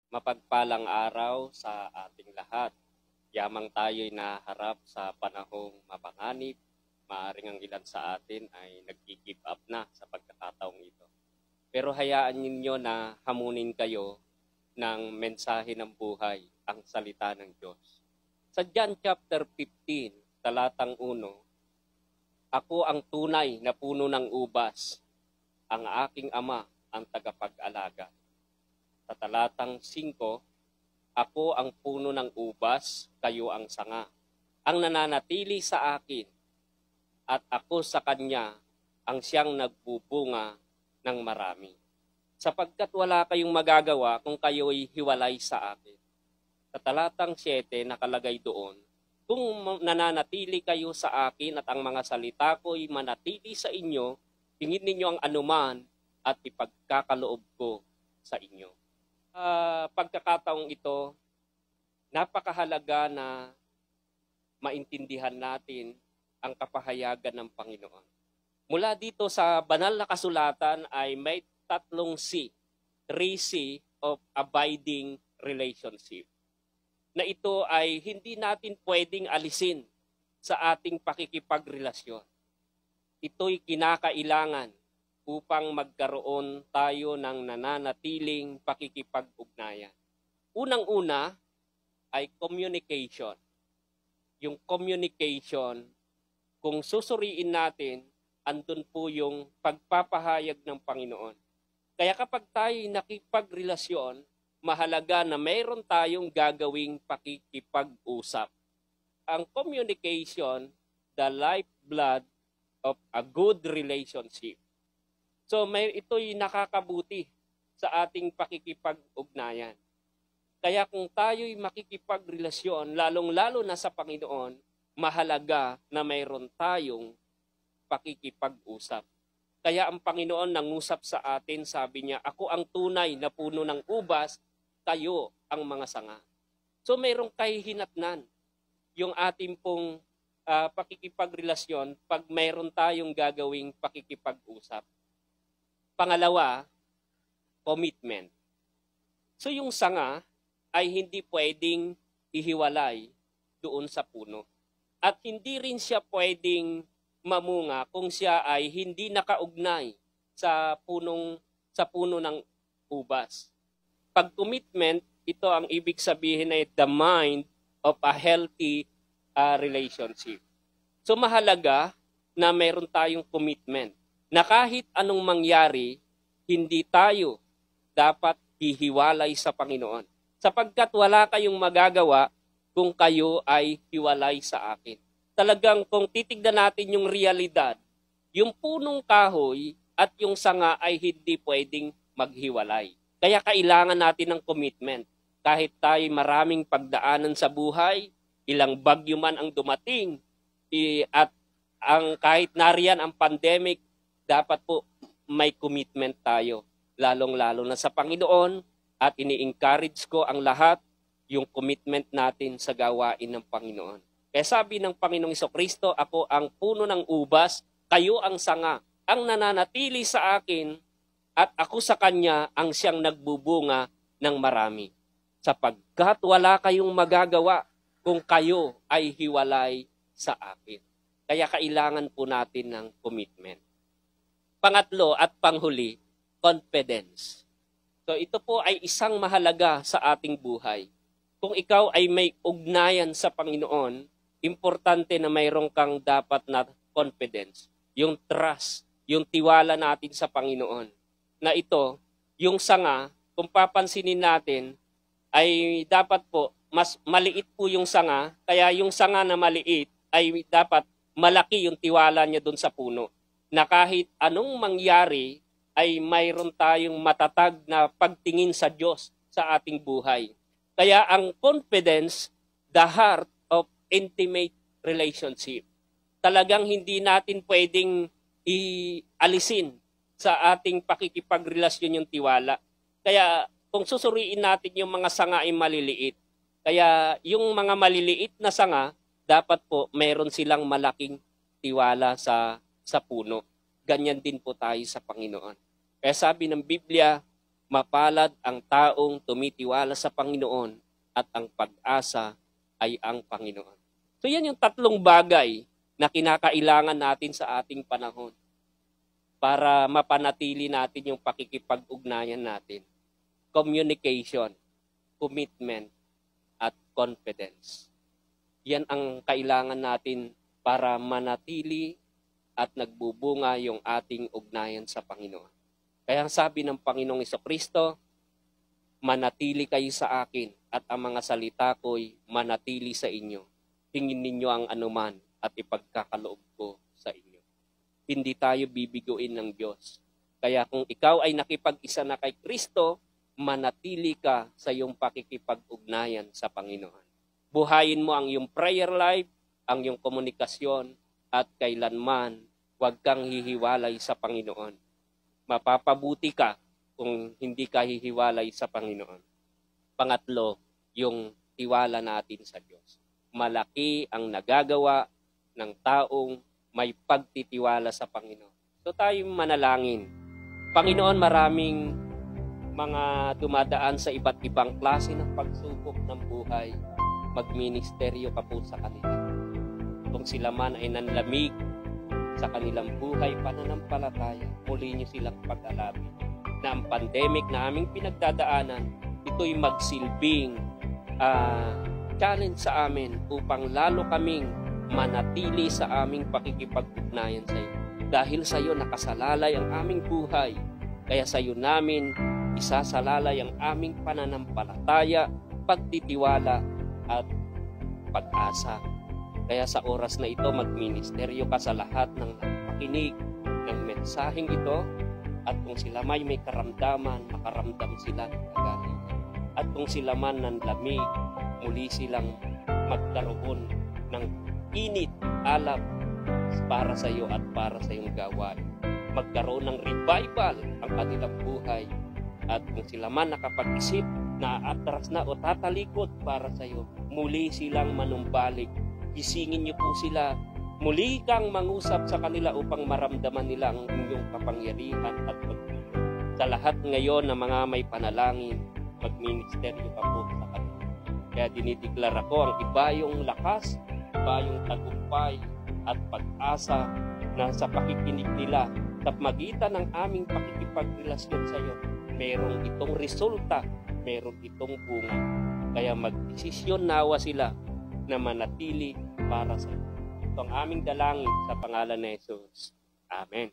Mapagpalang araw sa ating lahat. Yamang tayo'y naharap sa panahong mapanganib, maaring ang ilan sa atin ay nag-give up na sa pagkakataong ito. Pero hayaan ninyo na hamunin kayo ng mensahe ng buhay, ang salita ng Diyos. Sa John chapter 15, talatang 1, ako ang tunay na puno ng ubas, ang aking ama ang tagapag-alaga. Sa talatang 5, ako ang puno ng ubas, kayo ang sanga. Ang nananatili sa akin at ako sa kanya ang siyang nagbubunga ng marami. Sapagkat wala kayong magagawa kung kayo'y hiwalay sa akin. Sa talatang 7, nakalagay doon, kung nananatili kayo sa akin at ang mga salita ko'y manatili sa inyo, hingin ninyo ang anuman at ipagkakaloob ko sa inyo. Pagkakataong ito, napakahalaga na maintindihan natin ang kapahayagan ng Panginoon. Mula dito sa banal na kasulatan ay may 3C of abiding relationship, na ito ay hindi natin pwedeng alisin sa ating pakikipagrelasyon. Ito'y kinakailangan upang magkaroon tayo ng nananatiling pakikipag-ugnayan. Unang-una ay communication. Yung communication, kung susuriin natin, andun po yung pagpapahayag ng Panginoon. Kaya kapag tayo nakipagrelasyon, mahalaga na mayroon tayong gagawing pakikipag-usap. Ang communication, the lifeblood of a good relationship. So ito'y nakakabuti sa ating pakikipag-ugnayan. Kaya kung tayo'y makikipagrelasyon, lalong-lalo na sa Panginoon, mahalaga na mayroon tayong pakikipag-usap. Kaya ang Panginoon nangusap sa atin, sabi niya, ako ang tunay na puno ng ubas, kayo ang mga sanga. So mayroong kahihinatnan yung ating pong pakikipagrelasyon pag mayroon tayong gagawing pakikipag-usap. Pangalawa, commitment. So yung sanga ay hindi pwedeng ihiwalay doon sa puno. At hindi rin siya pwedeng mamunga kung siya ay hindi nakaugnay sa puno ng ubas. Pag commitment, ito ang ibig sabihin ay the mind of a healthy relationship. So mahalaga na mayroon tayong commitment na kahit anong mangyari, hindi tayo dapat hihiwalay sa Panginoon. Sapagkat wala kayong magagawa kung kayo ay hiwalay sa akin. Talagang kung titignan natin yung realidad, yung punong kahoy at yung sanga ay hindi pwedeng maghiwalay. Kaya kailangan natin ng commitment. Kahit tayo maraming pagdaanan sa buhay, ilang bagyo man ang dumating, at kahit nariyan ang pandemic, dapat po may commitment tayo. Lalong-lalo na sa Panginoon, at ini-encourage ko ang lahat yung commitment natin sa gawain ng Panginoon. Kaya sabi ng Panginoong Jesucristo, ako ang puno ng ubas, kayo ang sanga. Ang nananatili sa akin at ako sa kanya ang siyang nagbubunga ng marami. Sapagkat wala kayong magagawa kung kayo ay hiwalay sa akin. Kaya kailangan po natin ng commitment. Pangatlo at panghuli, confidence. So ito po ay isang mahalaga sa ating buhay. Kung ikaw ay may ugnayan sa Panginoon, importante na mayroon kang dapat na confidence, yung trust, yung tiwala natin sa Panginoon. Na ito, yung sanga, kung papansinin natin, ay dapat po, mas maliit po yung sanga, kaya yung sanga na maliit ay dapat malaki yung tiwala niya doon sa puno. Na kahit anong mangyari, ay mayroon tayong matatag na pagtingin sa Diyos sa ating buhay. Kaya ang confidence, the heart of intimate relationship. Talagang hindi natin pwedeng ialisin sa ating pakikipagrelasyon yung tiwala. Kaya kung susuriin natin yung mga sanga ay maliliit, kaya yung mga maliliit na sanga, dapat po meron silang malaking tiwala sa puno. Ganyan din po tayo sa Panginoon. Kaya sabi ng Biblia, Mapalad ang taong tumitiwala sa Panginoon at ang pag-asa ay ang Panginoon. So yan yung tatlong bagay na kinakailangan natin sa ating panahon para mapanatili natin yung pakikipag-ugnayan natin. Communication, commitment, at confidence. Yan ang kailangan natin para manatili at nagbubunga yung ating ugnayan sa Panginoon. Kaya sabi ng Panginoong Jesucristo, manatili kayo sa akin at ang mga salita ko'y manatili sa inyo. Hingin ninyo ang anuman at ipagkakaloob ko sa inyo. Hindi tayo bibiguin ng Diyos. Kaya kung ikaw ay nakipag-isa na kay Kristo, manatili ka sa iyong pakikipag-ugnayan sa Panginoon. Buhayin mo ang iyong prayer life, ang iyong komunikasyon, at kailanman huwag kang hihiwalay sa Panginoon. Mapapabuti ka kung hindi ka hihiwalay sa Panginoon. Pangatlo, yung tiwala natin sa Diyos. Malaki ang nagagawa ng taong may pagtitiwala sa Panginoon. So tayo manalangin. Panginoon, maraming mga dumadaan sa iba't ibang klase ng pagsubok ng buhay. Magministeryo ka po sa kanila. Kung sila man ay nanlamig sa kanilang buhay pananampalataya, muli niyo silang pag-alapin. Na ang pandemic na aming pinagdadaanan, ito'y magsilbing challenge sa amin upang lalo kaming manatili sa aming pakikipag-ugnayan sa iyo. Dahil sa iyo nakasalalay ang aming buhay, kaya sa iyo namin isasalalay ang aming pananampalataya, pagtitiwala at pag-asa. Kaya sa oras na ito, magministeryo ka sa lahat ng nakikinig ng mensaheng ito, at kung sila may karamdaman, makaramdam sila ng kagalingan. At kung sila man nanlamig, muli silang magkaroon ng init, alab para sa iyo at para sa iyong gawain. Magkaroon ng revival ang kanilang buhay. At kung sila man nakapag-isip na atras na o tatalikod para sa iyo, muli silang manumbalik. Gisingin niyo po sila. Muli kang mangusap sa kanila upang maramdaman nila ang inyong kapangyarihan at pagtulong. Sa lahat ngayon na mga may panalangin, magministeryo ka po sa kanila. Kaya dinideklara ko ang ibayong lakas, ibayong tagumpay at pag-asa na sa pakikinig nila sa magitan ng aming pakikipagrelasyon sa iyo. Merong itong resulta, merong itong bunga. Kaya magdesisyon nawa sila na manatili para sa iyo. Ito ang aming dalangin sa pangalan ni Jesus. Amen.